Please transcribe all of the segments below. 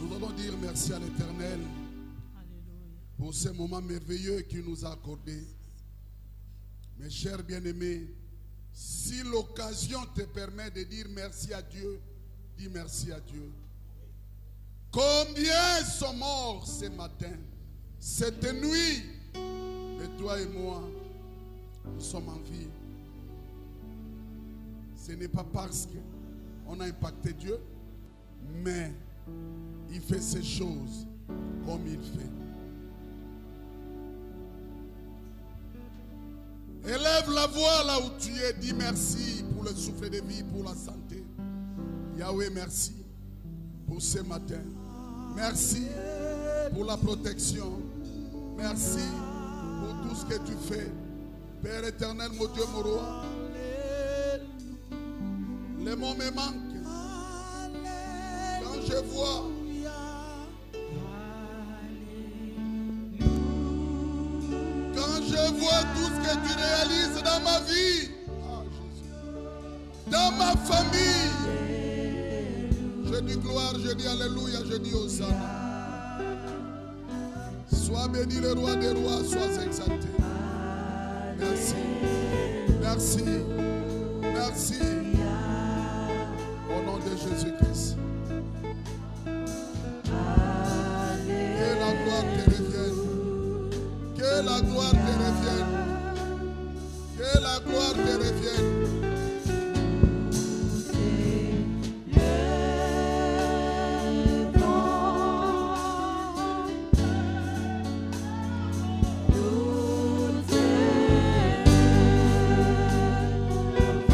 Nous allons dire merci à l'Éternel pour ce moment merveilleux qu'il nous a accordé. Mes chers bien-aimés, si l'occasion te permet de dire merci à Dieu, dis merci à Dieu. Combien sont morts ce matin, cette nuit, et toi et moi, nous sommes en vie. Ce n'est pas parce qu'on a impacté Dieu, mais il fait ces choses comme il fait. Élève la voix là où tu es, dis merci pour le souffle de vie, pour la santé. Yahweh, merci pour ce matin. Merci pour la protection. Merci pour tout ce que tu fais. Père éternel, mon Dieu, mon roi. Les mots me manquent. Quand je vois tout ce que tu réalises dans ma vie, dans ma famille, je dis gloire, je dis alléluia, je dis hosanna. Sois béni le roi des rois, sois exalté. Merci, merci, merci. Au nom de Jésus-Christ. Que la gloire te revienne. Que la gloire te revienne. Que la gloire te revienne.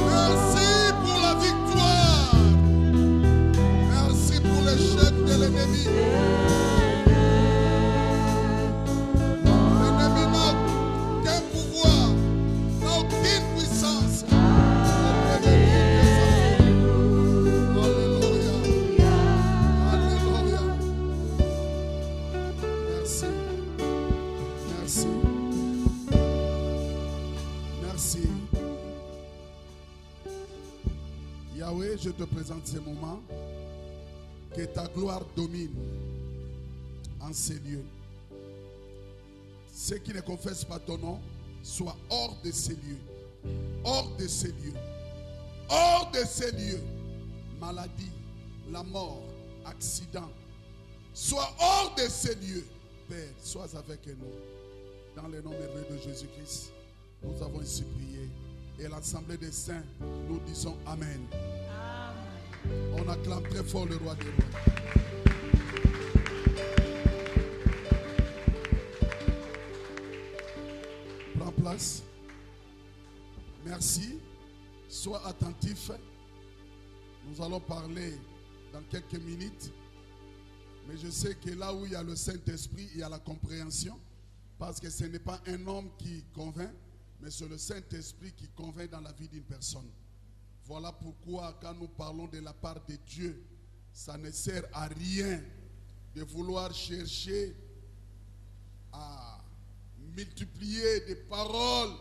Merci pour la victoire. Merci pour l'échec de l'ennemi. Yahweh, je te présente ces moments. Que ta gloire domine en ces lieux. Ceux qui ne confessent pas ton nom soient hors de ces lieux. Hors de ces lieux. Hors de ces lieux. Maladie, la mort, accident. Sois hors de ces lieux. Père, sois avec nous. Dans le nom merveilleux de Jésus-Christ, nous avons ainsi prié. Et l'assemblée des saints, nous disons Amen. On acclame très fort le roi des rois. Prends place. Merci. Sois attentif. Nous allons parler dans quelques minutes. Mais je sais que là où il y a le Saint-Esprit, il y a la compréhension. Parce que ce n'est pas un homme qui convainc, mais c'est le Saint-Esprit qui convainc dans la vie d'une personne. Voilà pourquoi quand nous parlons de la part de Dieu, ça ne sert à rien de vouloir chercher à multiplier des paroles.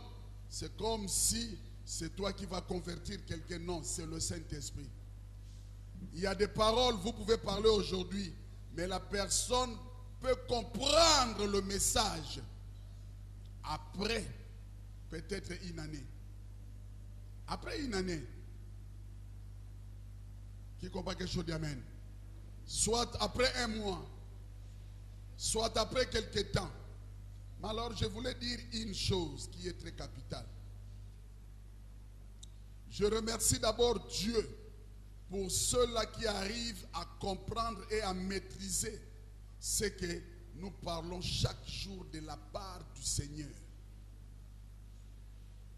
C'est comme si c'est toi qui vas convertir quelqu'un. Non, c'est le Saint-Esprit. Il y a des paroles, vous pouvez parler aujourd'hui, mais la personne peut comprendre le message après peut-être une année. Après une année. Qui comprend quelque chose d'Amen. Soit après un mois, soit après quelques temps. Mais alors je voulais dire une chose qui est très capitale. Je remercie d'abord Dieu pour ceux-là qui arrivent à comprendre et à maîtriser ce que nous parlons chaque jour de la part du Seigneur.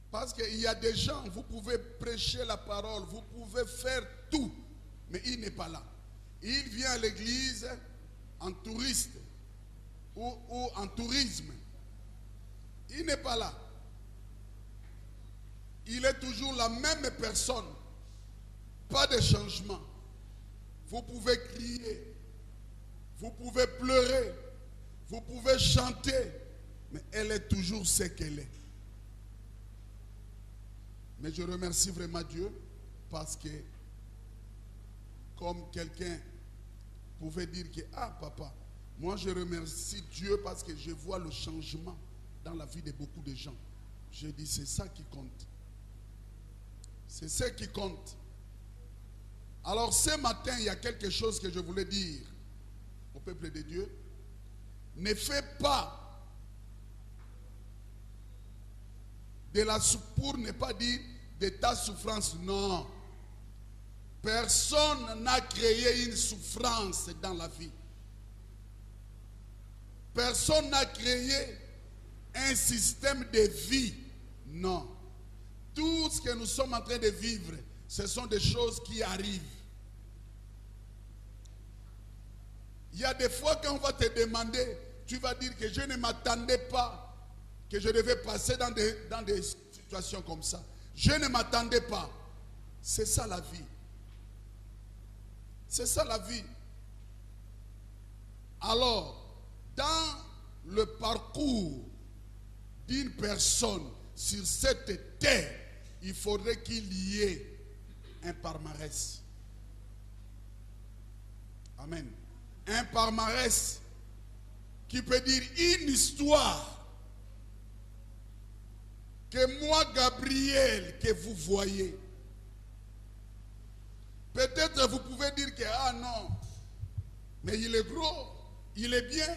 Parce qu'il y a des gens, vous pouvez prêcher la parole, vous pouvez faire tout, mais il n'est pas là. Il vient à l'église en touriste ou en tourisme. Il n'est pas là. Il est toujours la même personne. Pas de changement. Vous pouvez crier, vous pouvez pleurer, vous pouvez chanter, mais elle est toujours ce qu'elle est. Mais je remercie vraiment Dieu parce que, comme quelqu'un pouvez dire que, ah papa, moi je remercie Dieu parce que je vois le changement dans la vie de beaucoup de gens. Je dis, c'est ça qui compte. C'est ce qui compte. Alors ce matin, il y a quelque chose que je voulais dire au peuple de Dieu. Ne fais pas de la pour ne pas dire de ta souffrance. Non. Personne n'a créé une souffrance dans la vie. Personne n'a créé un système de vie. Non. Tout ce que nous sommes en train de vivre, ce sont des choses qui arrivent. Il y a des fois quand on va te demander, tu vas dire que je ne m'attendais pas que je devais passer dans des situations comme ça. Je ne m'attendais pas. C'est ça la vie. C'est ça la vie. Alors, dans le parcours d'une personne sur cette terre, il faudrait qu'il y ait un palmarès. Amen. Un palmarès qui peut dire une histoire que moi, Gabriel, que vous voyez. Peut-être vous pouvez dire que, ah non, mais il est gros, il est bien.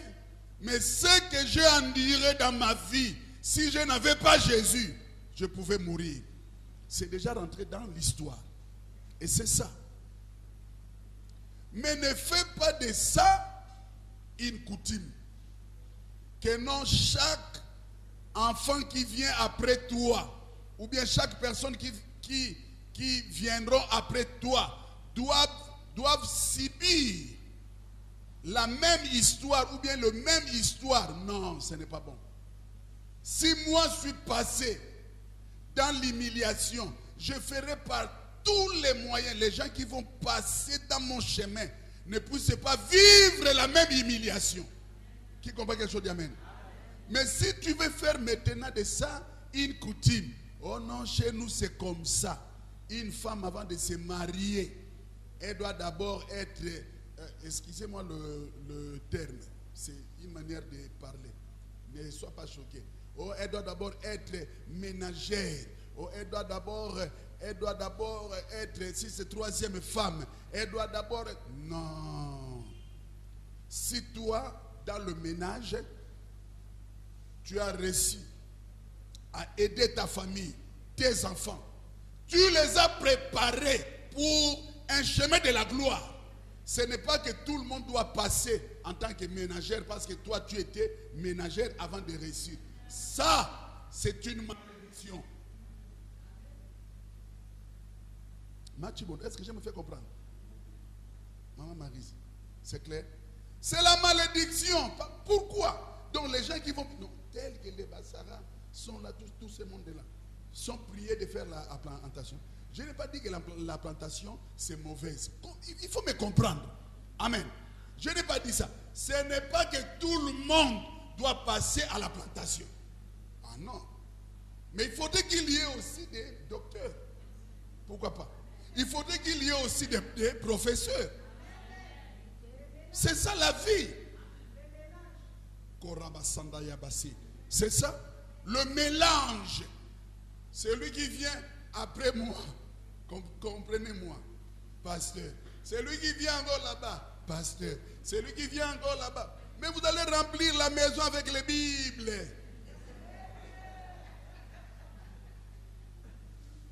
Mais ce que j'ai enduré dans ma vie, si je n'avais pas Jésus, je pouvais mourir. C'est déjà rentré dans l'histoire. Et c'est ça. Mais ne fais pas de ça une coutume. Que non, chaque enfant qui vient après toi, ou bien chaque personne qui viendront après toi, doivent subir la même histoire, ou bien la même histoire. Non, ce n'est pas bon. Si moi je suis passé dans l'humiliation, je ferai par tous les moyens, les gens qui vont passer dans mon chemin ne puissent pas vivre la même humiliation. Qui comprend quelque chose d'Amen? Mais si tu veux faire maintenant de ça une coutume, oh non, chez nous c'est comme ça. Une femme avant de se marier, elle doit d'abord être, excusez-moi le terme, c'est une manière de parler, ne sois pas choqué. Oh, elle doit d'abord être ménagère. Oh, elle doit d'abord être, si c'est troisième femme, elle doit d'abord... Non. Si toi, dans le ménage, tu as réussi à aider ta famille, tes enfants, tu les as préparés pour un chemin de la gloire. Ce n'est pas que tout le monde doit passer en tant que ménagère parce que toi, tu étais ménagère avant de réussir. Ça, c'est une malédiction. Mathieu, est-ce que je me fais comprendre? Maman Marise, c'est clair? C'est la malédiction. Pourquoi? Donc les gens qui vont... Non, tels que les Bassara sont là, tous ces mondes-là, sont priés de faire la plantation. Je n'ai pas dit que la plantation, c'est mauvaise. Il faut me comprendre. Amen. Je n'ai pas dit ça. Ce n'est pas que tout le monde doit passer à la plantation. Ah non. Mais il faudrait qu'il y ait aussi des docteurs. Pourquoi pas? Il faudrait qu'il y ait aussi des professeurs. C'est ça la vie. C'est ça. Le mélange. Celui qui vient après moi. Comprenez-moi. Pasteur. Celui qui vient encore là-bas. Pasteur. Celui qui vient encore là-bas. Mais vous allez remplir la maison avec les Bibles.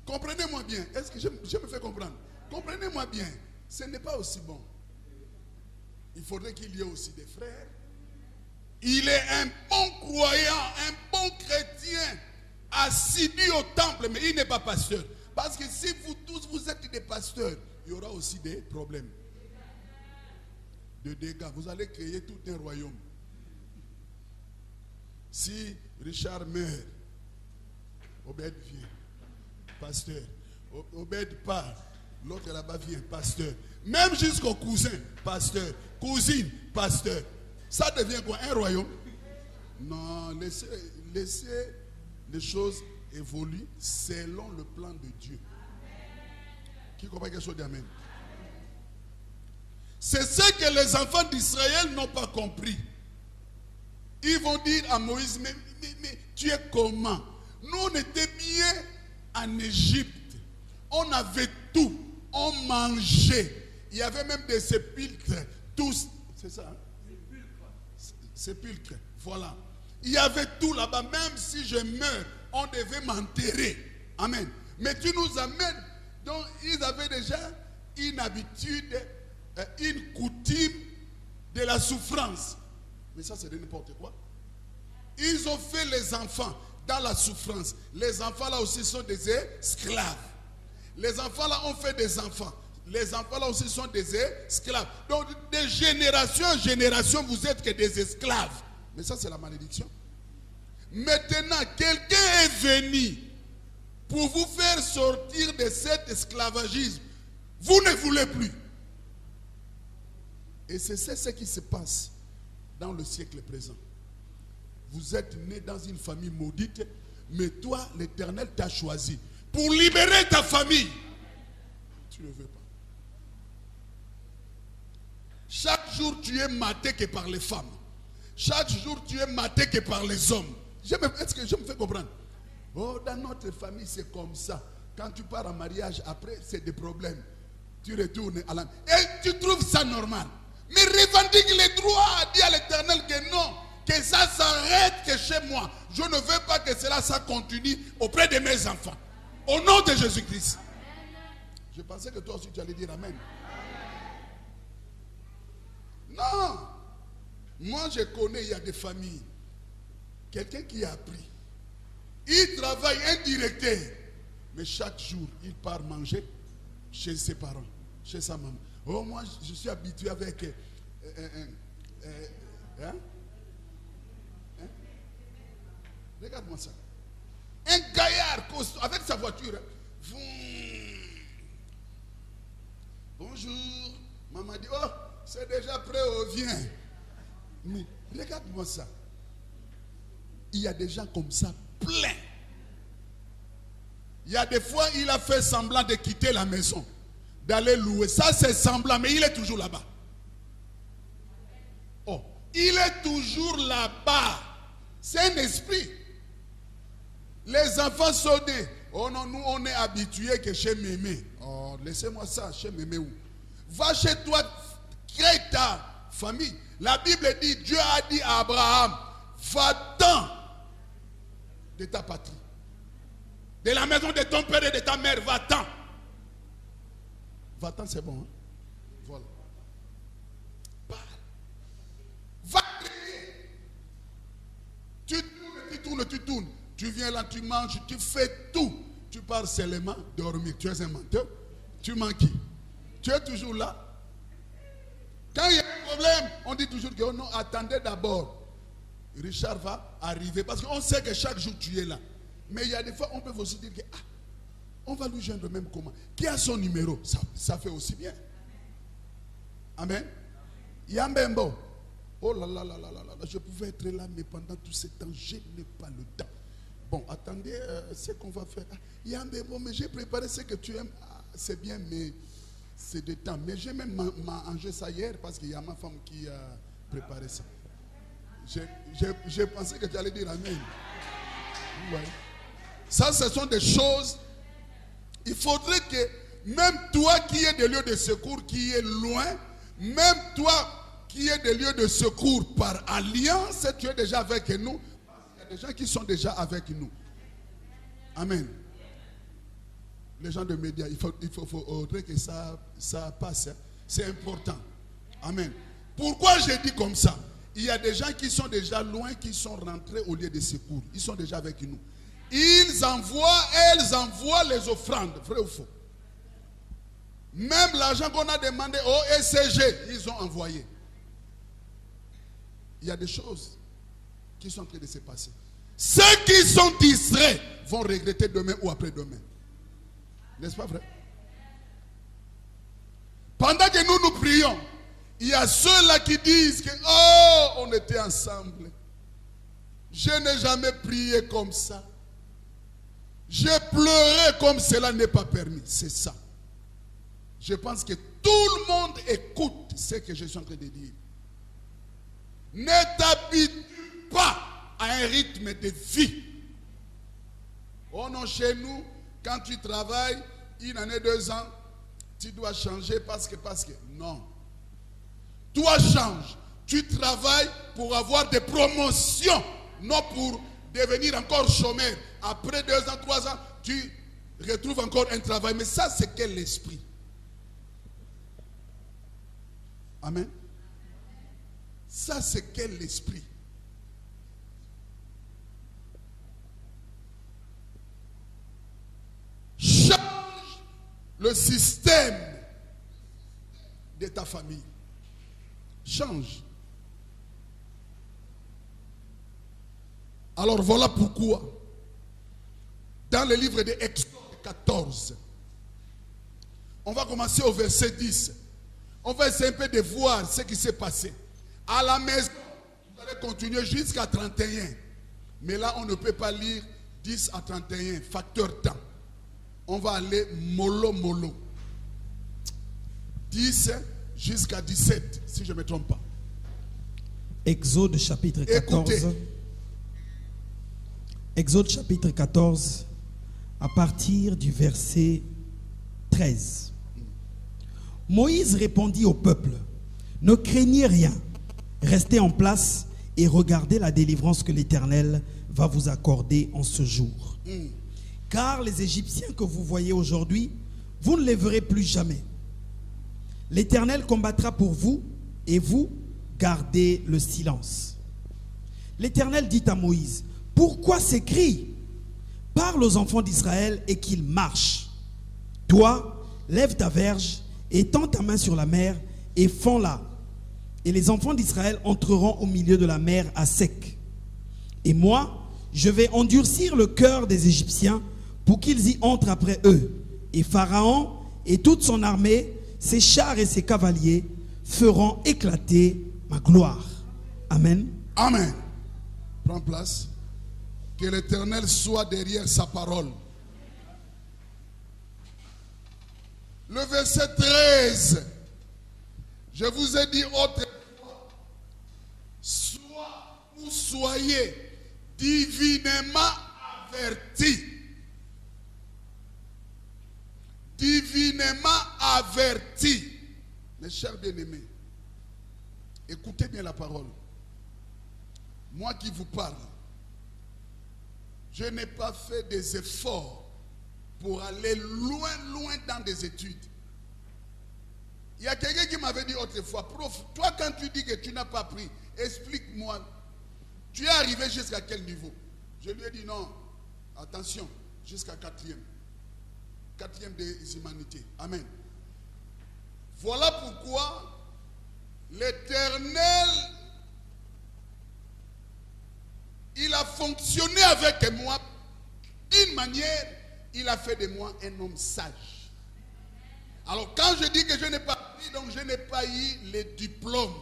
Comprenez-moi bien. Est-ce que je me fais comprendre? Comprenez-moi bien. Ce n'est pas aussi bon. Il faudrait qu'il y ait aussi des frères. Il est un bon croyant, un bon chrétien, assidu au temple, mais il n'est pas pasteur. Parce que si vous tous vous êtes des pasteurs, il y aura aussi des problèmes. De dégâts. Vous allez créer tout un royaume. Si Richard meurt, Obed vient. Pasteur. Obed part. L'autre là-bas vient. Pasteur. Même jusqu'au cousin. Pasteur. Cousine. Pasteur. Ça devient quoi? Un royaume? Non. Laissez les choses évoluer selon le plan de Dieu. Qui comprend quelque chose d'Amen? C'est ce que les enfants d'Israël n'ont pas compris. Ils vont dire à Moïse, mais tu es comment? Nous, on était bien en Égypte. On avait tout. On mangeait. Il y avait même des sépulcres. Tous. C'est ça? Hein? Sépulcres. Voilà. Il y avait tout là-bas. Même si je meurs, on devait m'enterrer. Amen. Mais tu nous amènes. Donc, ils avaient déjà une habitude, une coutume de la souffrance. Mais ça, c'est de n'importe quoi. Ils ont fait les enfants dans la souffrance. Les enfants là aussi sont des esclaves. Les enfants là ont fait des enfants. Les enfants là aussi sont des esclaves. Donc, de génération en génération, vous êtes que des esclaves. Mais ça, c'est la malédiction. Maintenant, quelqu'un est venu pour vous faire sortir de cet esclavagisme. Vous ne voulez plus. Et c'est ce qui se passe dans le siècle présent. Vous êtes né dans une famille maudite, mais toi, l'Éternel t'a choisi pour libérer ta famille. Tu ne veux pas. Chaque jour, tu es maté que par les femmes. Chaque jour, tu es maté que par les hommes. Est-ce que je me fais comprendre? Oh, dans notre famille, c'est comme ça. Quand tu pars en mariage, après, c'est des problèmes. Tu retournes à la... Et tu trouves ça normal. Mais revendique les droits. Dis à l'Éternel que non. Que ça s'arrête que chez moi. Je ne veux pas que cela ça continue auprès de mes enfants. Au nom de Jésus-Christ. Je pensais que toi aussi tu allais dire Amen. Non. Moi je connais, il y a des familles. Quelqu'un qui a appris. Il travaille un directeur. Mais chaque jour, il part manger chez ses parents, chez sa maman. Oh, moi je suis habitué avec... Regarde-moi ça. Un gaillard costaud avec sa voiture. Bonjour. Maman dit, oh, c'est déjà prêt, oh, viens. Mais regarde-moi ça. Il y a des gens comme ça, plein. Il y a des fois, il a fait semblant de quitter la maison, d'aller louer. Ça, c'est semblant, mais il est toujours là-bas. Oh, il est toujours là-bas. C'est un esprit. Les enfants sont des... Oh non, nous on est habitués que chez Mémé. Oh, laissez-moi ça, chez Mémé où? Va chez toi, crée ta famille. La Bible dit, Dieu a dit à Abraham, va-t'en de ta patrie. De la maison de ton père et de ta mère, va-t'en. Va-t'en, c'est bon. Hein? Voilà. Parle. Va prier. Tu tournes. Tu viens là, tu manges, tu fais tout. Tu pars seulement dormir. Tu es un menteur. Tu mens qui? Tu es toujours là. Quand il y a un problème, on dit toujours que oh non, attendez d'abord. Richard va arriver. Parce qu'on sait que chaque jour tu es là. Mais il y a des fois, on peut aussi dire que on va lui joindre même comment. Qui a son numéro? Ça fait aussi bien. Amen. Yambembo. Oh là là là là là là. Je pouvais être là, mais pendant tout ce temps, je n'ai pas le temps. Bon, attendez, ce qu'on va faire. Yambembo, mais j'ai préparé ce que tu aimes. Ah, c'est bien, mais c'est de temps. Mais j'ai même mangé ça hier parce qu'il y a ma femme qui a préparé ça. J'ai pensé que tu allais dire Amen. Ouais. Ça, ce sont des choses. Il faudrait que même toi qui es des lieux de secours, qui est loin, même toi qui es des lieux de secours par alliance, tu es déjà avec nous. Il y a des gens qui sont déjà avec nous. Amen. Les gens de médias, il faudrait que ça passe. Hein. C'est important. Amen. Pourquoi j'ai dit comme ça? Il y a des gens qui sont déjà loin, qui sont rentrés au lieu de secours. Ils sont déjà avec nous. Elles envoient les offrandes, vrai ou faux? Même l'argent qu'on a demandé au ECG, ils ont envoyé. Il y a des choses qui sont en train de se passer. Ceux qui sont distraits vont regretter demain ou après-demain. N'est-ce pas vrai? Pendant que nous prions, il y a ceux-là qui disent que oh, on était ensemble. Je n'ai jamais prié comme ça. J'ai pleuré comme cela n'est pas permis. C'est ça. Je pense que tout le monde écoute ce que je suis en train de dire. Ne t'habitue pas à un rythme de vie. Oh non, chez nous, quand tu travailles, 1 année, 2 ans, tu dois changer parce que, non. Toi, change. Tu travailles pour avoir des promotions, non pour devenir encore chômeur. Après 2 ans, 3 ans, tu retrouves encore un travail. Mais ça, c'est quel esprit? Amen. Ça, c'est quel esprit? Change le système de ta famille. Change. Alors voilà pourquoi, dans le livre de Exode 14, on va commencer au verset 10. On va essayer un peu de voir ce qui s'est passé. À la maison, vous allez continuer jusqu'à 31. Mais là, on ne peut pas lire 10 à 31, facteur temps. On va aller mollo. 10 jusqu'à 17, si je ne me trompe pas. Exode chapitre 14. Écoutez. Exode chapitre 14, à partir du verset 13. Moïse répondit au peuple: ne craignez rien, restez en place et regardez la délivrance que l'Éternel va vous accorder en ce jour. Car les Égyptiens que vous voyez aujourd'hui, vous ne les verrez plus jamais. L'Éternel combattra pour vous et vous gardez le silence. L'Éternel dit à Moïse: pourquoi ces cris? Parle aux enfants d'Israël et qu'ils marchent. Toi, lève ta verge et tends ta main sur la mer et fends-la. Et les enfants d'Israël entreront au milieu de la mer à sec. Et moi, je vais endurcir le cœur des Égyptiens pour qu'ils y entrent après eux. Et Pharaon et toute son armée, ses chars et ses cavaliers feront éclater ma gloire. Amen. Amen. Prends place. Que l'Éternel soit derrière sa parole. Le verset 13. Je vous ai dit autrefois, soyez divinement avertis. Divinement avertis. Mes chers bien-aimés, écoutez bien la parole. Moi qui vous parle, je n'ai pas fait des efforts pour aller loin dans des études. Il y a quelqu'un qui m'avait dit autrefois: prof, toi quand tu dis que tu n'as pas pris, explique-moi, tu es arrivé jusqu'à quel niveau? Je lui ai dit non, attention, jusqu'à 4e des humanités. Amen. Voilà pourquoi l'Éternel, il a fonctionné avec moi d'une manière, il a fait de moi un homme sage. Alors quand je dis que je n'ai pas pris, donc je n'ai pas eu les diplômes.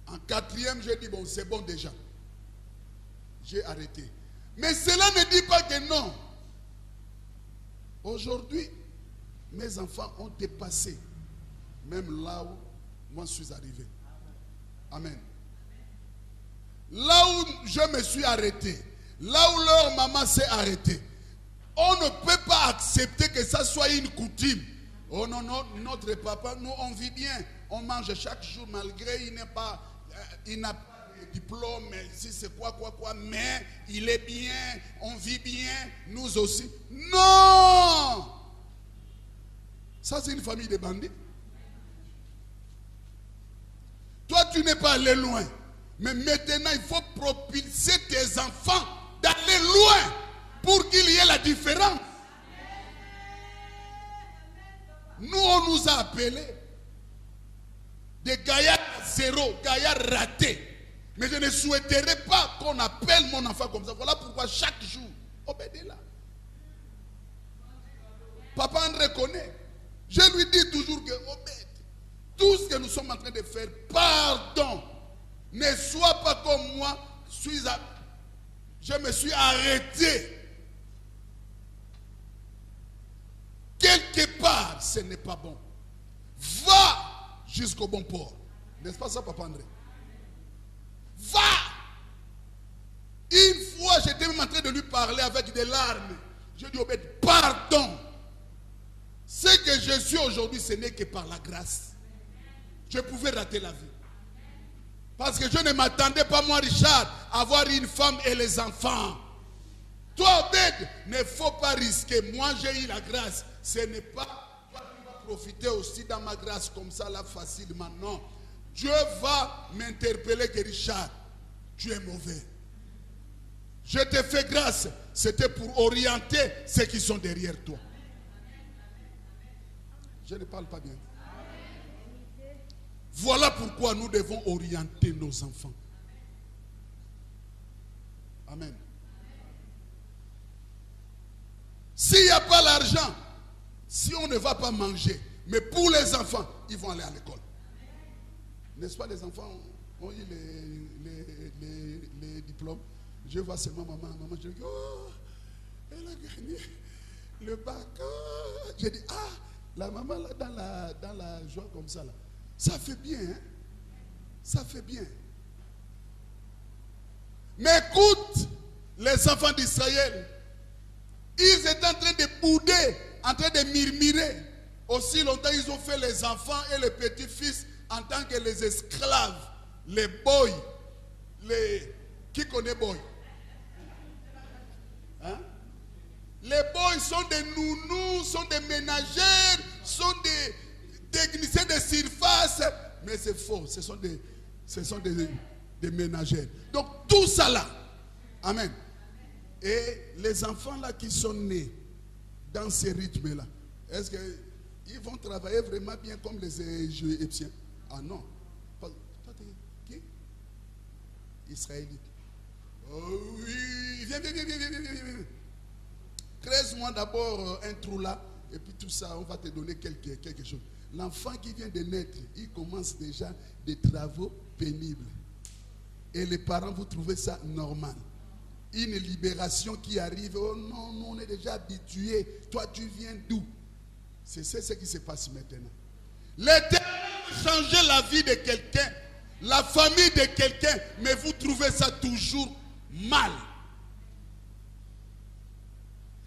En 4e, j'ai dit bon, c'est bon déjà. J'ai arrêté. Mais cela ne dit pas que non. Aujourd'hui, mes enfants ont dépassé même là où moi je suis arrivé. Amen. Là où je me suis arrêté, là où leur maman s'est arrêtée, on ne peut pas accepter que ça soit une coutume. Oh non, non, notre papa, nous on vit bien, on mange chaque jour malgré il n'a pas de diplôme, si c'est quoi, mais il est bien, on vit bien, nous aussi. Non! Ça c'est une famille de bandits. Toi tu n'es pas allé loin. Mais maintenant, il faut propulser tes enfants d'aller loin pour qu'il y ait la différence. Nous, on nous a appelés des gaillards zéro, gaillards ratés. Mais je ne souhaiterais pas qu'on appelle mon enfant comme ça. Voilà pourquoi chaque jour, obédez-la. Papa André connaît. Je lui dis toujours que obède. Tout ce que nous sommes en train de faire, pardon. Ne sois pas comme moi, je me suis arrêté. Quelque part, ce n'est pas bon. Va jusqu'au bon port. N'est-ce pas ça, Papa André? Va! Une fois, j'étais même en train de lui parler avec des larmes. Je lui ai dit, Obed, pardon. Ce que je suis aujourd'hui, ce n'est que par la grâce. Je pouvais rater la vie. Parce que je ne m'attendais pas, moi, Richard, à avoir une femme et les enfants. Toi, Obed, ne faut pas risquer. Moi, j'ai eu la grâce. Ce n'est pas toi qui vas profiter aussi dans ma grâce comme ça, là, facilement. Non. Dieu va m'interpeller que Richard, tu es mauvais. Je te fais grâce. C'était pour orienter ceux qui sont derrière toi. Je ne parle pas bien. Voilà pourquoi nous devons orienter nos enfants. Amen. S'il n'y a pas l'argent, si on ne va pas manger, mais pour les enfants, ils vont aller à l'école. N'est-ce pas, les enfants ont eu les diplômes. Je vois seulement maman, je dis, oh, elle a gagné le bac. Oh. Je dis, ah, la maman là, dans la joie comme ça, là, ça fait bien, hein? Ça fait bien. Mais écoute, les enfants d'Israël, ils étaient en train de bouder, en train de murmurer. Aussi longtemps, ils ont fait les enfants et les petits-fils en tant que les esclaves, les boys, qui connaît boy? Hein? Les boys sont des nounous, sont des ménagères, sont des techniciens de surface. Mais c'est faux, ce sont des ménagères. Donc tout ça là, amen. Et les enfants là qui sont nés dans ces rythmes-là, est-ce qu'ils vont travailler vraiment bien comme les Égyptiens? Ah non. Toi, qui? Israélite. Oh oui, viens. Creuse-moi d'abord un trou là, et puis tout ça, on va te donner quelque chose. L'enfant qui vient de naître, il commence déjà des travaux pénibles. Et les parents, vous trouvez ça normal. Une libération qui arrive, oh non, nous on est déjà habitués. Toi, tu viens d'où? C'est ce qui se passe maintenant. L'Éternel va changer la vie de quelqu'un, la famille de quelqu'un, mais vous trouvez ça toujours mal.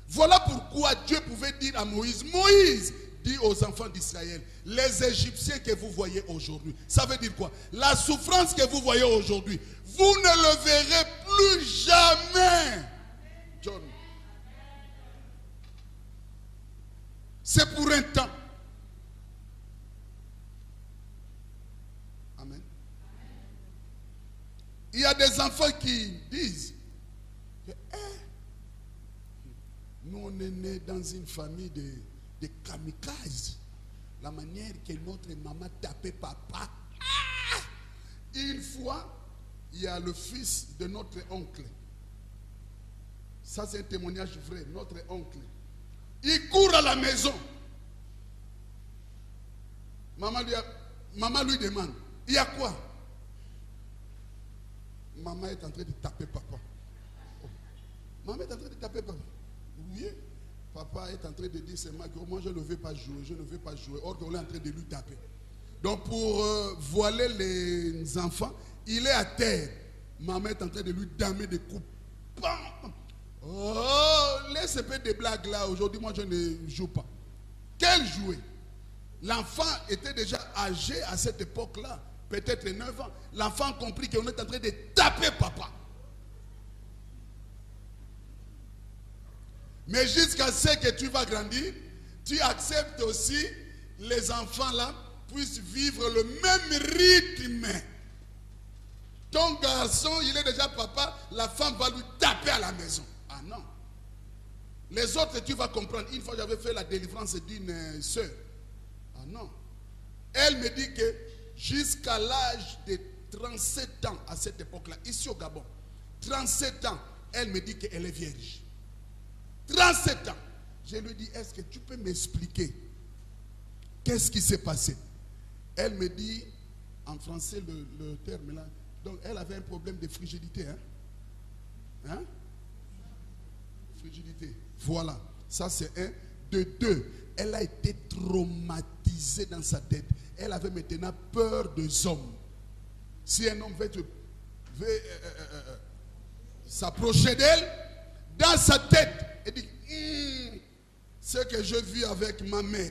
Voilà pourquoi Dieu pouvait dire à Moïse, Moïse, dit aux enfants d'Israël, les Égyptiens que vous voyez aujourd'hui, ça veut dire quoi? La souffrance que vous voyez aujourd'hui, vous ne le verrez plus jamais. John. C'est pour un temps. Amen. Il y a des enfants qui disent que, nous on est nés dans une famille de kamikazes. La manière que notre maman tapait papa. Une fois, il y a le fils de notre oncle. Ça c'est un témoignage vrai. Notre oncle. Il court à la maison. Maman lui demande, il y a quoi? Maman est en train de taper papa. Oh. Maman est en train de taper papa. Oui. Papa est en train de dire seulement que moi je ne veux pas jouer, Or qu'on est en train de lui taper. Donc pour voiler les enfants, il est à terre. Maman est en train de lui damer des coups. Bam! Oh, laisse un peu de blagues là. Aujourd'hui, moi je ne joue pas. Quel jouet? L'enfant était déjà âgé à cette époque-là, peut-être 9 ans. L'enfant a compris qu'on est en train de taper papa. Mais jusqu'à ce que tu vas grandir, tu acceptes aussi les enfants là puissent vivre le même rythme. Ton garçon, il est déjà papa, la femme va lui taper à la maison. Ah non. Les autres, tu vas comprendre. Une fois, j'avais fait la délivrance d'une soeur. Ah non. Elle me dit que jusqu'à l'âge de 37 ans, à cette époque-là, ici au Gabon, 37 ans, elle me dit qu'elle est vierge. 37 ans. Je lui dis, est-ce que tu peux m'expliquer qu'est-ce qui s'est passé? Elle me dit, en français le terme là, donc elle avait un problème de frigidité. Hein? Frigidité. Voilà. Ça c'est un. De deux, elle a été traumatisée. disait dans sa tête, elle avait maintenant peur des hommes. Si un homme veut s'approcher d'elle, dans sa tête, elle dit, ce que j'ai vu avec ma mère.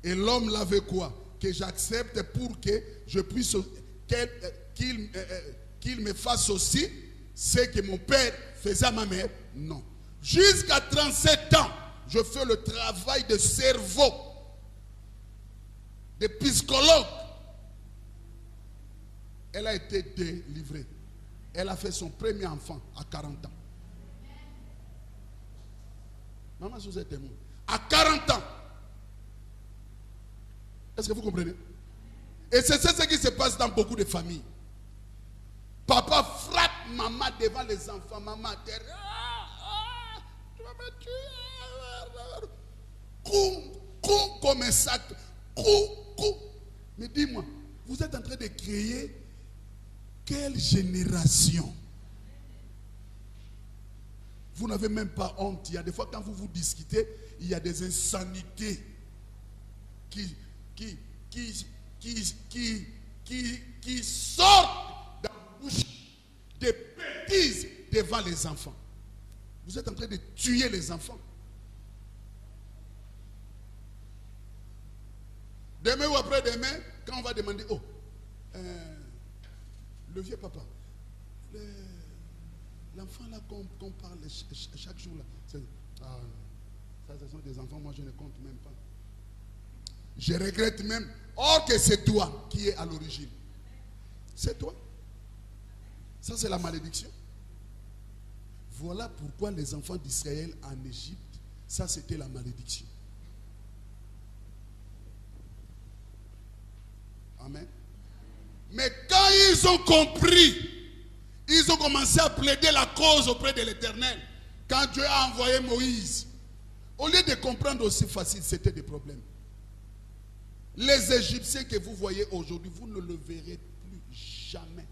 Et l'homme l'avait quoi? Que j'accepte pour que je puisse, qu'il me fasse aussi ce que mon père faisait à ma mère. Non. Jusqu'à 37 ans, je fais le travail de cerveau, de psychologue. Elle a été délivrée. Elle a fait son premier enfant à 40 ans. Maman, vous êtes témoin. À 40 ans. Est-ce que vous comprenez? Et c'est ce qui se passe dans beaucoup de familles. Papa frappe maman devant les enfants. Maman, tu vas me tuer. Coup comme un sac. Coup. Mais dis-moi, vous êtes en train de créer quelle génération? Vous n'avez même pas honte. Il y a des fois quand vous discutez, il y a des insanités qui sortent dans la bouche, des bêtises devant les enfants. Vous êtes en train de tuer les enfants. Demain ou après-demain, quand on va demander, le vieux papa, l'enfant là qu'on parle chaque jour là, ça ce sont des enfants, moi je ne compte même pas. Je regrette même, or que c'est toi qui es à l'origine. C'est toi. Ça c'est la malédiction. Voilà pourquoi les enfants d'Israël en Égypte, ça c'était la malédiction. Amen. Mais quand ils ont compris, ils ont commencé à plaider la cause auprès de l'Éternel. Quand Dieu a envoyé Moïse, au lieu de comprendre aussi facile, c'était des problèmes. Les Égyptiens que vous voyez aujourd'hui, vous ne le verrez plus jamais.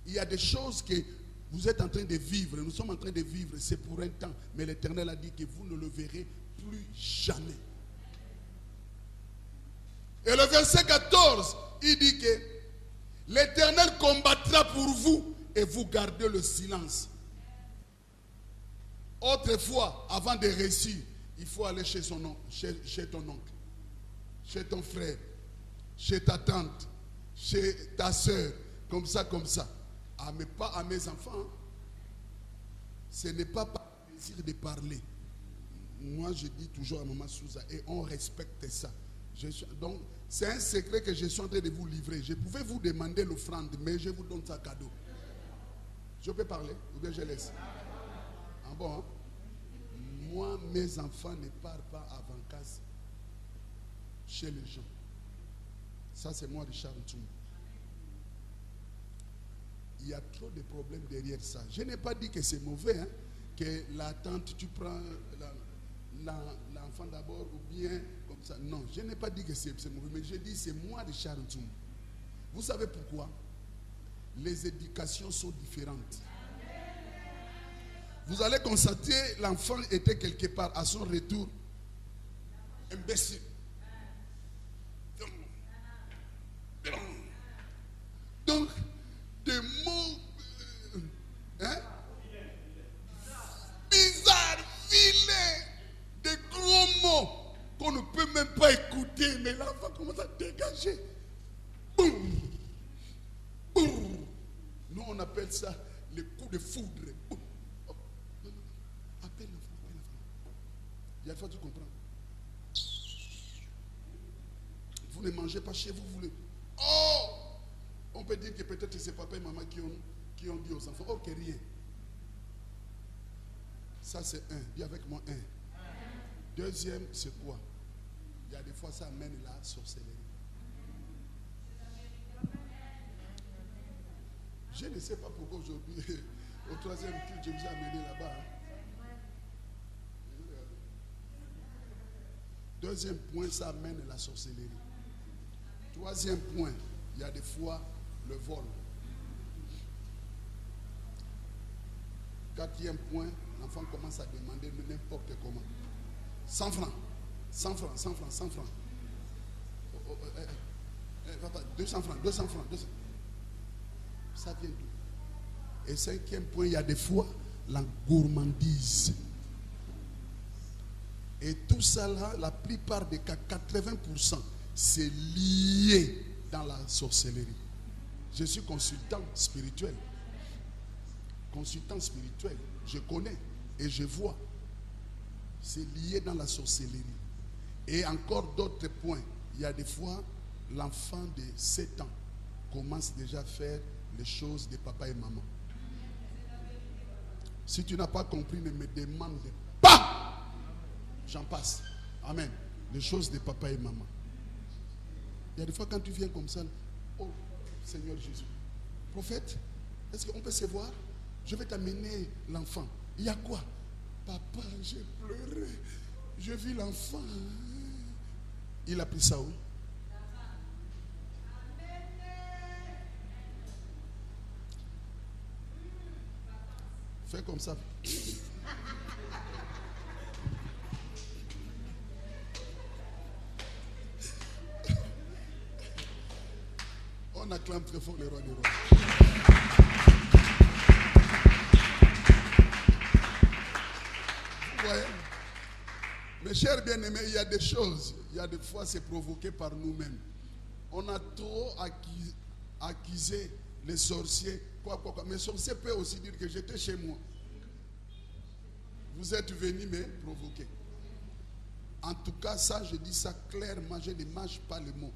Il y a des choses que vous êtes en train de vivre, nous sommes en train de vivre, c'est pour un temps. Mais l'Éternel a dit que vous ne le verrez plus jamais. Et le verset 14, il dit que l'Éternel combattra pour vous et vous gardez le silence. Autrefois, avant de réussir, il faut aller chez ton oncle, chez ton frère, chez ta tante, chez ta soeur, comme ça. Ah, mais pas à mes enfants. Ce n'est pas par plaisir de parler. Moi, je dis toujours à Maman Souza, et on respecte ça. Donc, c'est un secret que je suis en train de vous livrer. Je pouvais vous demander l'offrande, mais je vous donne ça cadeau. Je peux parler ou bien je laisse? Ah bon, hein? Moi, mes enfants ne partent pas avant casse chez les gens. Ça, c'est moi, Richard Ntoum. Il y a trop de problèmes derrière ça. Je n'ai pas dit que c'est mauvais, hein, que la tante, tu prends l'enfant d'abord ou bien comme ça. Non, je n'ai pas dit que c'est mauvais, mais je dis c'est moi, Richard Ntoum. Vous savez pourquoi? Les éducations sont différentes. Vous allez constater, l'enfant était quelque part à son retour imbécile. Donc, des mots bizarres, vilains, des gros mots qu'on ne peut même pas écouter, mais l'enfant commence à dégager. Boum, boum. Nous, on appelle ça les coups de foudre. Boum. Oh. Appelle l'enfant. Il y a une fois, tu comprends. Vous ne mangez pas chez vous, vous voulez. Oh! On peut dire que peut-être c'est papa et maman qui ont dit aux enfants, ok, rien. Ça c'est un. Dis avec moi un. Deuxième, c'est quoi? Il y a des fois ça amène la sorcellerie. Je ne sais pas pourquoi aujourd'hui, au troisième culte, je vous ai amené là-bas. Hein. Deuxième point, ça amène la sorcellerie. Troisième point, il y a des fois le vol. Quatrième point, l'enfant commence à demander n'importe comment. 100 francs, 100 francs, 100 francs, 100 francs. Papa, 200 francs, 200 francs, 200. Ça vient d'où? Et cinquième point, il y a des fois la gourmandise. Et tout ça là, la plupart des cas, 80%, c'est lié dans la sorcellerie. Je suis consultant spirituel. Consultant spirituel, je connais et je vois. C'est lié dans la sorcellerie. Et encore d'autres points. Il y a des fois, l'enfant de 7 ans commence déjà à faire les choses de papa et maman. Si tu n'as pas compris, ne me demande pas. J'en passe. Amen. Les choses de papa et maman. Il y a des fois quand tu viens comme ça, oh Seigneur Jésus, prophète, est-ce qu'on peut se voir? Je vais t'amener l'enfant. Il y a quoi? Papa, j'ai pleuré. Je vis l'enfant. Il a pris ça où? Fais comme ça. On acclame très fort le roi des rois. Vous voyez? Mes chers bien-aimés, il y a des choses, il y a des fois c'est provoqué par nous-mêmes. On a trop accusé les sorciers. Quoi. Mais les sorciers peuvent aussi dire que j'étais chez moi. Vous êtes venus me provoquer. En tout cas, ça, je dis ça clairement, je ne mâche pas les mots.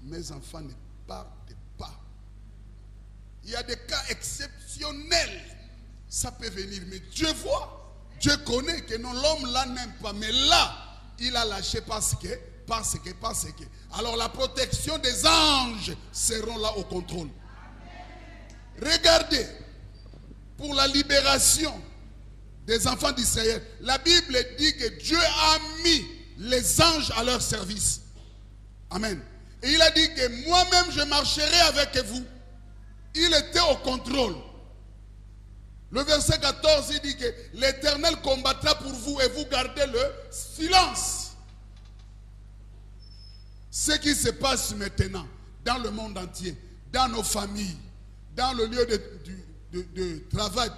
Mes enfants ne partent pas. Il y a des cas exceptionnels. Ça peut venir, mais Dieu voit. Dieu connaît que non, l'homme là n'aime pas. Mais là, il a lâché parce que. Alors la protection des anges seront là au contrôle. Regardez, pour la libération des enfants d'Israël, la Bible dit que Dieu a mis les anges à leur service. Amen. Et il a dit que moi-même je marcherai avec vous. Il était au contrôle. Le verset 14, il dit que l'Éternel combattra pour vous et vous gardez le silence. Ce qui se passe maintenant dans le monde entier, dans nos familles, dans le lieu de travail,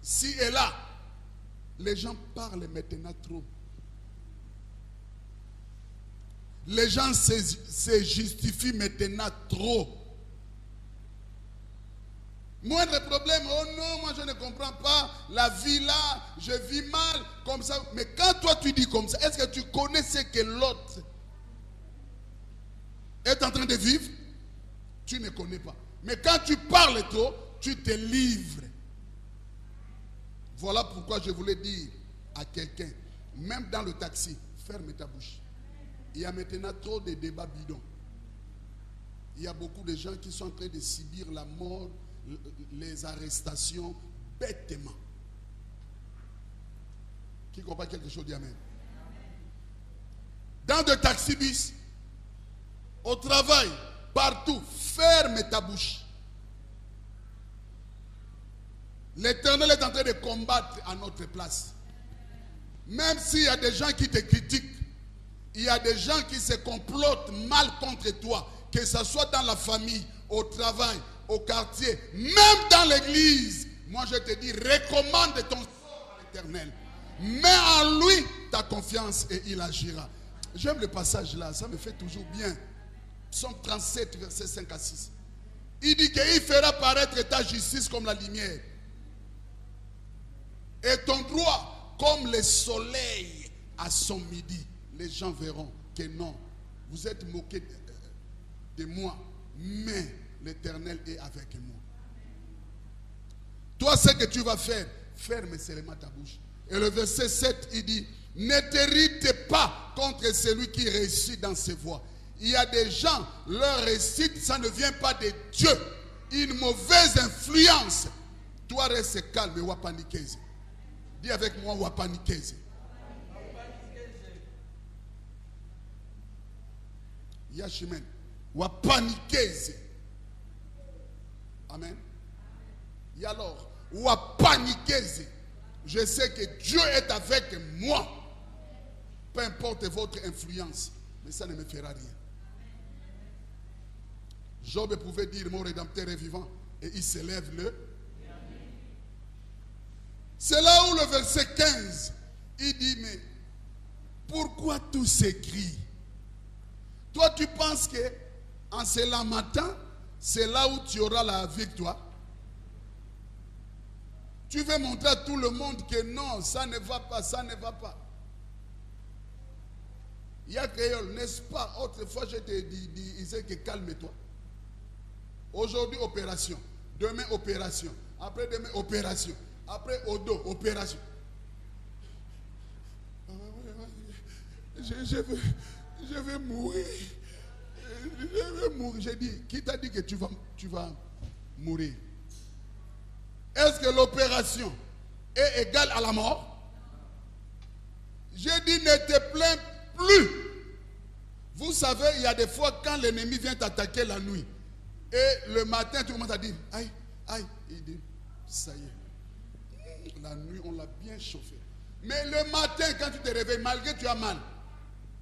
ci et là, les gens parlent maintenant trop. Les gens se justifient maintenant trop. Moindre problème, oh non, moi je ne comprends pas, la vie là, je vis mal, comme ça. Mais quand toi tu dis comme ça, est-ce que tu connais ce que l'autre est en train de vivre? Tu ne connais pas. Mais quand tu parles trop, tu te livres. Voilà pourquoi je voulais dire à quelqu'un, même dans le taxi, ferme ta bouche. Il y a maintenant trop de débats bidons. Il y a beaucoup de gens qui sont en train de subir la mort, les arrestations bêtement. Qui comprend quelque chose, dit amen. Dans de taxi-bus, au travail, partout, ferme ta bouche. L'Éternel est en train de combattre à notre place. Même s'il y a des gens qui te critiquent, il y a des gens qui se complotent mal contre toi, que ce soit dans la famille, au travail, au quartier, même dans l'église. Moi je te dis, recommande ton sort à l'Éternel. Mets en lui ta confiance et il agira. J'aime le passage là, ça me fait toujours bien. Psaume 37, versets 5 à 6. Il dit qu'il fera paraître ta justice comme la lumière et ton droit comme le soleil à son midi. Les gens verront que non, vous êtes moqués de moi, mais l'Éternel est avec moi. Toi, ce que tu vas faire, ferme seulement ta bouche. Et le verset 7, il dit, ne t'irrite pas contre celui qui réussit dans ses voies. Il y a des gens, leur réussite, ça ne vient pas de Dieu. Une mauvaise influence. Toi, reste calme et wapaniquez. Dis avec moi, wapaniquez. Yashimen. Wapaniquez. Amen. Et alors, wapaniquez. Je sais que Dieu est avec moi. Peu importe votre influence. Mais ça ne me fera rien. Job pouvait dire mon Rédempteur est vivant et il s'élève le. C'est là où le verset 15, il dit, mais pourquoi tous ces cris? Toi, tu penses que en ce matin, c'est là où tu auras la victoire? Tu veux montrer à tout le monde que non, ça ne va pas, ça ne va pas. Il y a créole, n'est-ce pas? Autrefois, je te disais que calme-toi. Aujourd'hui, opération. Demain, opération. Après-demain, opération. Après, au dos, opération. Je vais mourir. Je vais mourir. J'ai dit, qui t'a dit que tu vas mourir? Est-ce que l'opération est égale à la mort? J'ai dit, ne te plains plus. Vous savez, il y a des fois quand l'ennemi vient t'attaquer la nuit, et le matin, tu commences à dire, aïe, aïe. Il dit, ça y est. La nuit, on l'a bien chauffé. Mais le matin, quand tu te réveilles, malgré que tu as mal,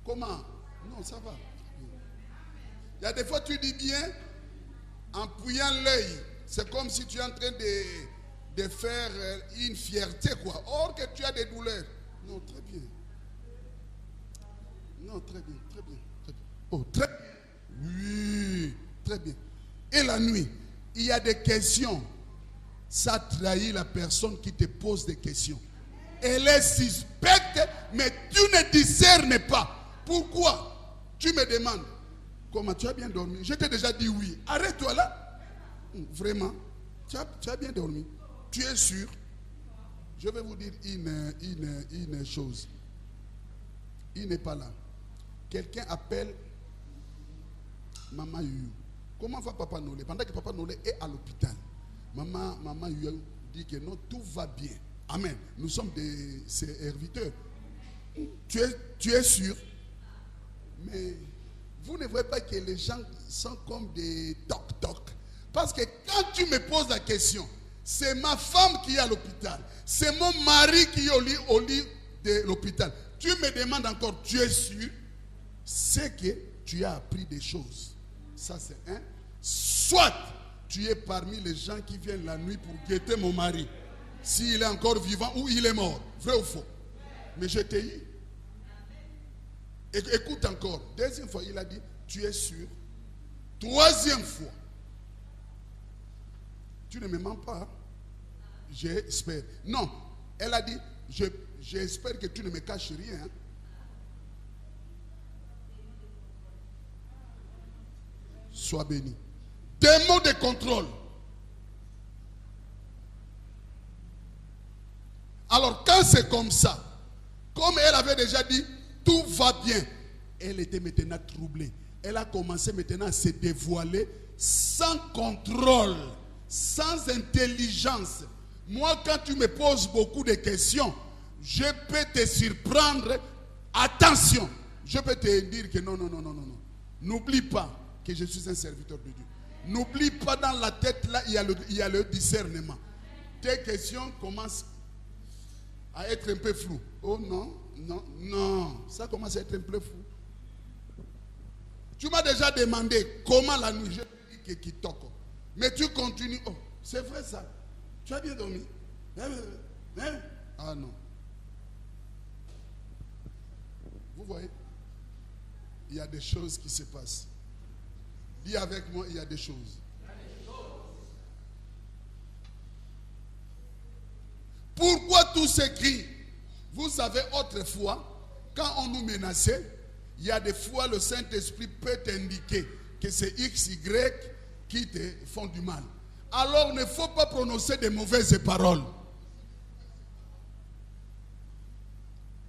comment? Non, ça va. Il y a des fois, tu dis bien, en pliant l'œil, c'est comme si tu es en train de faire une fierté, quoi. Or que tu as des douleurs. Non, très bien. Non, très bien, très bien. Très bien. Oh, très bien. Oui, très bien. Et la nuit, il y a des questions. Ça trahit la personne qui te pose des questions. Elle est suspecte, mais tu ne discernes pas. Pourquoi? Tu me demandes, comment tu as bien dormi? Je t'ai déjà dit oui. Arrête-toi là. Vraiment, tu as bien dormi. Tu es sûr? Je vais vous dire une chose. Il n'est pas là. Quelqu'un appelle Maman Yu. Comment va Papa Nolé? Pendant que Papa Nolé est à l'hôpital, Maman Yu dit que non, tout va bien. Amen. Nous sommes ses serviteurs. Tu es sûr? Mais vous ne voyez pas que les gens sont comme des toc-toc. Parce que quand tu me poses la question, c'est ma femme qui est à l'hôpital. C'est mon mari qui est au lit de l'hôpital. Tu me demandes encore, tu es sûr? C'est que tu as appris des choses. Ça c'est un. Soit tu es parmi les gens qui viennent la nuit pour guetter mon mari. S'il est encore vivant ou il est mort. Vrai ou faux? Mais je t'ai dit. Écoute encore. Deuxième fois, il a dit, tu es sûr? Troisième fois. Tu ne me mens pas. Hein? J'espère. Non. Elle a dit, j'espère que tu ne me caches rien. Hein? Sois béni. Des mots de contrôle. Alors quand c'est comme ça, comme elle avait déjà dit, tout va bien, elle était maintenant troublée. Elle a commencé maintenant à se dévoiler sans contrôle, sans intelligence. Moi, quand tu me poses beaucoup de questions, je peux te surprendre. Attention, je peux te dire que non. N'oublie pas que je suis un serviteur de Dieu. N'oublie pas, dans la tête là, il y a le discernement. Tes questions commencent à être un peu floues. Oh non, ça commence à être un peu flou. Tu m'as déjà demandé comment la nuit, je dis que qui toque. Mais tu continues. Oh, c'est vrai ça. Tu as bien dormi? Ah non. Vous voyez, il y a des choses qui se passent. Dis avec moi, il y a des choses. Pourquoi tous ces cris? Vous savez, autrefois, quand on nous menaçait, il y a des fois le Saint-Esprit peut t'indiquer que c'est X, Y qui te font du mal. Alors, il ne faut pas prononcer de mauvaises paroles.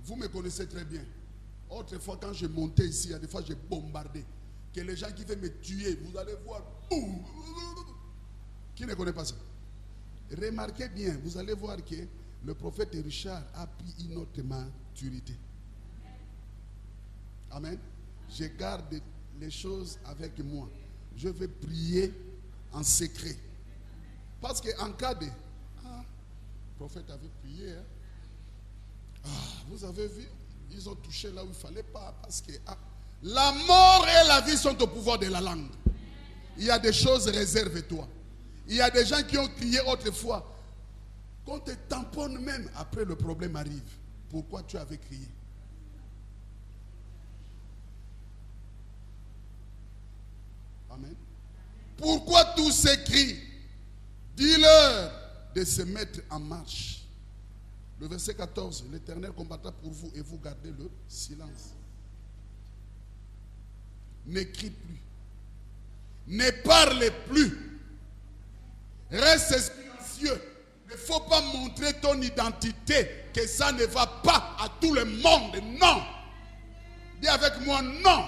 Vous me connaissez très bien. Autrefois, quand je montais ici, il y a des fois, j'ai bombardé. Que les gens qui veulent me tuer, vous allez voir. Qui ne connaît pas ça? Remarquez bien, vous allez voir que le prophète Richard a pris une autre maturité. Amen. Je garde les choses avec moi. Je vais prier en secret. Parce qu'en cas de... le prophète avait prié. Hein? Vous avez vu, ils ont touché là où il ne fallait pas. Parce que La mort et la vie sont au pouvoir de la langue. Il y a des choses, réserve-toi. Il y a des gens qui ont crié autrefois. Qu'on te tamponne même, après le problème arrive. Pourquoi tu avais crié? Amen. Pourquoi tous ces cris? Dis-leur de se mettre en marche. Le verset 14, l'Éternel combattra pour vous et vous gardez le silence. Ne crie plus. Ne parle plus. Reste silencieux. Il ne faut pas montrer ton identité, que ça ne va pas à tout le monde. Non. Dis avec moi, non.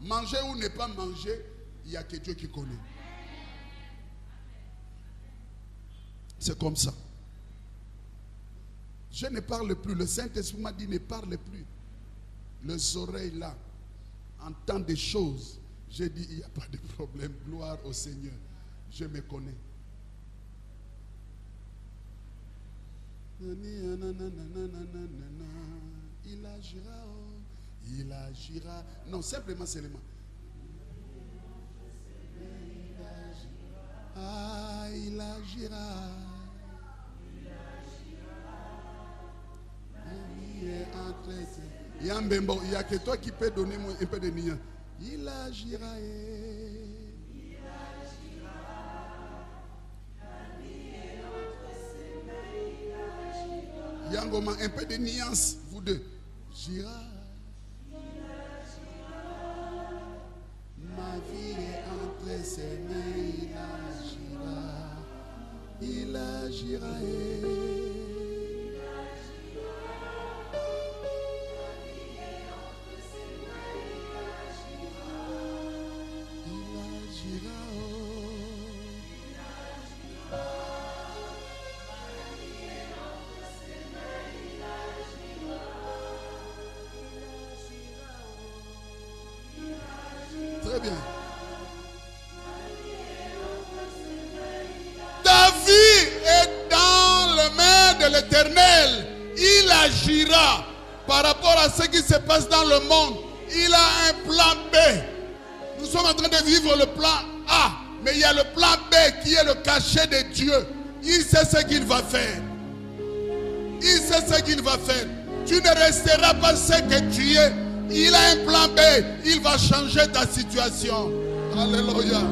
Manger ou ne pas manger, il n'y a que Dieu qui connaît. C'est comme ça. Je ne parle plus. Le Saint-Esprit m'a dit ne parle plus. Les oreilles là entendent des choses. J'ai dit il n'y a pas de problème. Gloire au Seigneur. Je me connais. Il agira. Il agira. Non, simplement seulement. Ah, il agira. Il n'y a que toi qui peux donner un peu de nia. Il agira. Yangoma, un peu de nuance, vous deux. Gira. Ma vie est entre ses mains. Il agira. Très bien. Ta vie est dans les mains de l'Éternel. Il agira par rapport à ce qui se passe dans le monde. Il a un plan B. Nous sommes en train de vivre le plan A. Mais il y a le plan B qui est le cachet de Dieu. Il sait ce qu'il va faire. Il sait ce qu'il va faire. Tu ne resteras pas ce que tu es. Il a un plan B. Il va changer ta situation. Alléluia.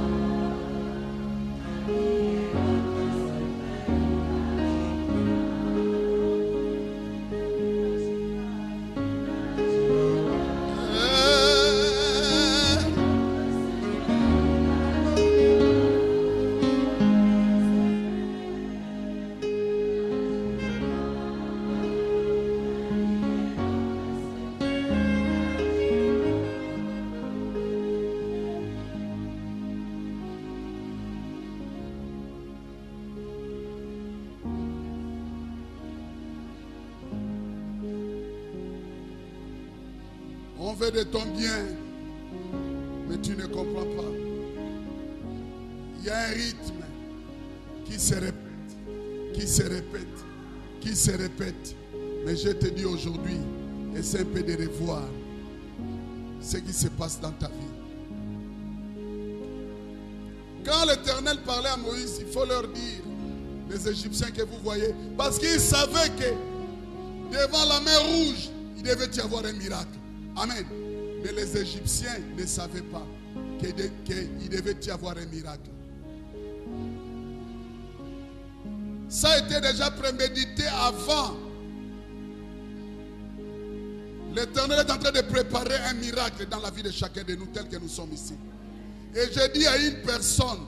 On veut de ton bien, mais tu ne comprends pas. Il y a un rythme qui se répète, qui se répète, qui se répète. Mais je te dis aujourd'hui, essaie un peu de revoir ce qui se passe dans ta vie. Quand l'Éternel parlait à Moïse, il faut leur dire, les Égyptiens que vous voyez, parce qu'ils savaient que devant la mer rouge, il devait y avoir un miracle. Amen. Mais les Égyptiens ne savaient pas qu'il devait y avoir un miracle. Ça a été déjà prémédité avant. L'Éternel est en train de préparer un miracle dans la vie de chacun de nous, tel que nous sommes ici. Et je dis à une personne,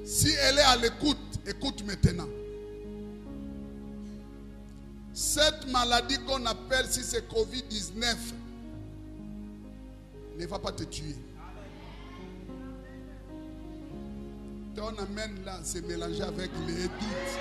si elle est à l'écoute, écoute maintenant. Cette maladie qu'on appelle, si c'est Covid-19, ne va pas te tuer. Ton amen là, c'est mélangé avec les doutes.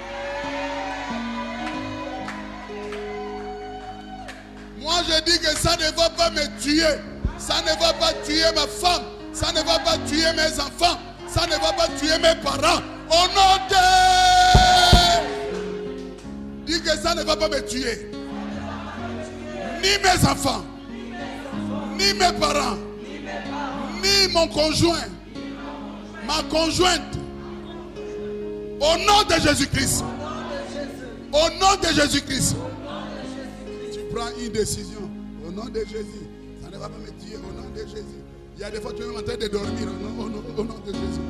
Moi je dis que ça ne va pas me tuer. Ça ne va pas tuer ma femme. Ça ne va pas tuer mes enfants. Ça ne va pas tuer mes parents. Au nom de... Dis que ça ne va pas me tuer. Ni mes enfants. ni mes parents, ni mon conjoint, ma conjointe. Au nom de Jésus-Christ. Au nom de Jésus-Christ. Tu prends une décision. Au nom de Jésus. Ça ne va pas me dire au nom de Jésus. Il y a des fois tu es même en train de dormir au nom de Jésus.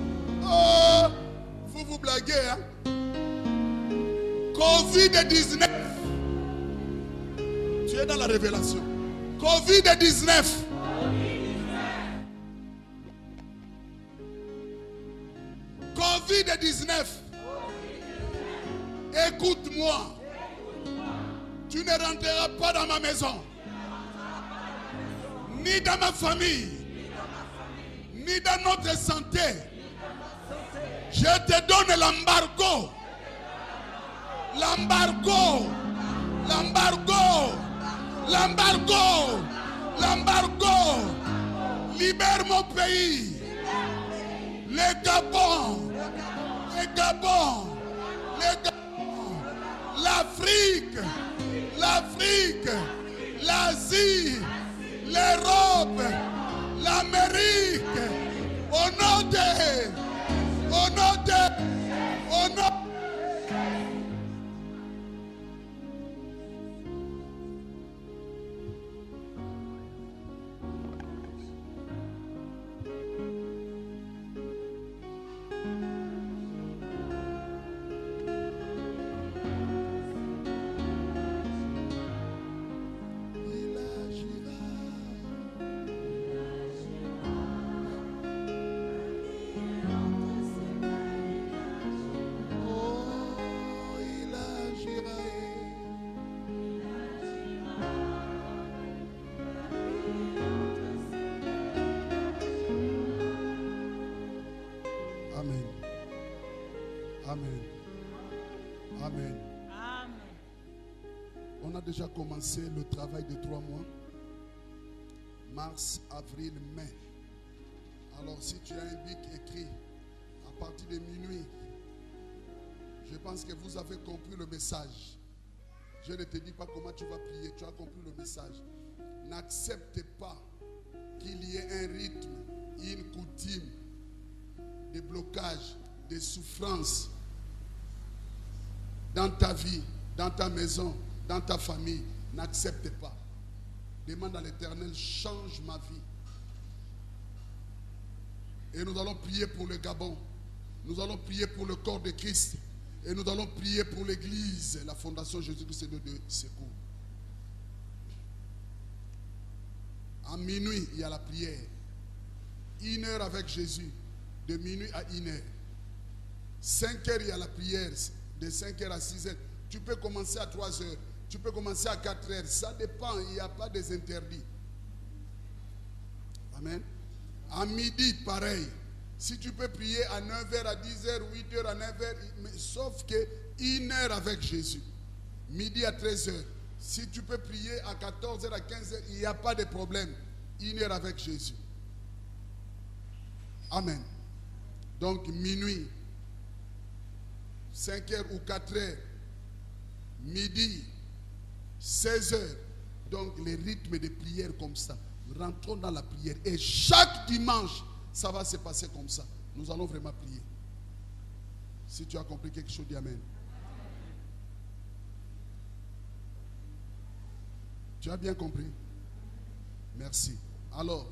Oh, vous blaguez, hein? Covid-19. Tu es dans la révélation. Covid-19. Covid-19. Écoute-moi. Tu ne rentreras pas dans ma maison. Ni dans ma famille. Ni dans notre santé. Je te donne l'embargo. L'embargo. L'embargo. L'embargo. L'embargo. Libère mon pays. Le Gabon. Le Gabon. Le Gabon. L'Afrique. L'Afrique. L'Asie. L'Europe. L'Amérique. Au nom de. Au nom de. Au nom. Amen. Amen. Amen. On a déjà commencé le travail de 3 mois. Mars, avril, mai. Alors si tu as un bic écrit à partir de minuit, je pense que vous avez compris le message. Je ne te dis pas comment tu vas prier, tu as compris le message. N'accepte pas qu'il y ait un rythme, une coutume, des blocages, des souffrances dans ta vie, dans ta maison, dans ta famille. N'accepte pas. Demande à l'Éternel, change ma vie. Et nous allons prier pour le Gabon. Nous allons prier pour le corps de Christ. Et nous allons prier pour l'Église, la Fondation Jésus-Christ de Secours. À minuit, il y a la prière. 1 heure avec Jésus, de minuit à 1 heure. 5 heures, il y a la prière, de 5 heures à 6 heures. Tu peux commencer à 3 heures, tu peux commencer à 4 heures. Ça dépend, il n'y a pas des interdits. Amen. À midi, pareil. Si tu peux prier à 9h, à 10h, 8h, à 9h, sauf que 1 heure avec Jésus. Midi à 13h. Si tu peux prier à 14h, à 15h, il n'y a pas de problème. 1 heure avec Jésus. Amen. Donc minuit, 5h ou 4h, midi, 16h. Donc les rythmes de prière comme ça. Rentrons dans la prière. Et chaque dimanche, ça va se passer comme ça. Nous allons vraiment prier. Si tu as compris quelque chose, dis Amen. Tu as bien compris? Merci. Alors,